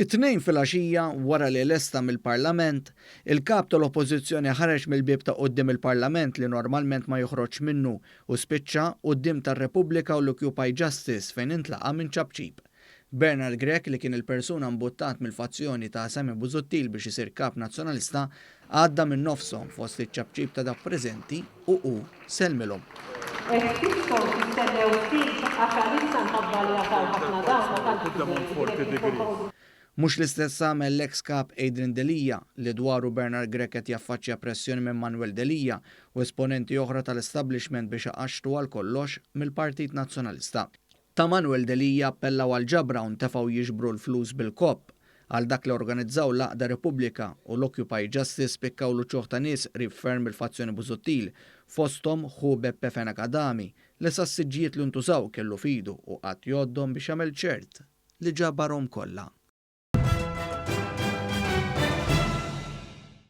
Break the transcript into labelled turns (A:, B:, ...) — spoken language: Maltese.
A: It-Tnejn fil-għaxija wara li lesta mill-Parlament, il-Kap tal-Oppożizzjoni ħareġ mill-bieb ta' quddiem il-Parlament li normalment ma joħroġ minnu u spiċċa quddiem Tar-Repubblika u l-Occupy Justice fejn intlaqa Minn Ċapċip. Bernard Grech li kien il-persuna mbuttat mill-fazzjoni ta' Simon Busuttil biex isir Kap Nazzjonalista għadda minn nofshom fost iċ-ċapċip ta' dak preżenti u selmilhom. Mhux l-istess għamel l-eks Kap Adrian Delia li dwaru Bernard Grech qed jaffaċċja pressjoni minn Manuel Delia u esponenti oħra tal-establishment biex għaxtu għal kollox mill-Partit Nazzjonalista. Ta' Manuel Delia appellaw għall-ġabra u ntefgħu jiġbru l-flus bil-kopp għal dak li organizzaw l-Tar-Repubblika u l-Occupy Justice spikkaw l-uċuħ ta' nies qrib ferm il-fazzjoni Busuttil fosthom Beppe Fenech Adami li sas-siġġijiet li ntużaw kellu fidu u qatt jgħoddhom biex jagħmel ċert li ġabarhom kollha.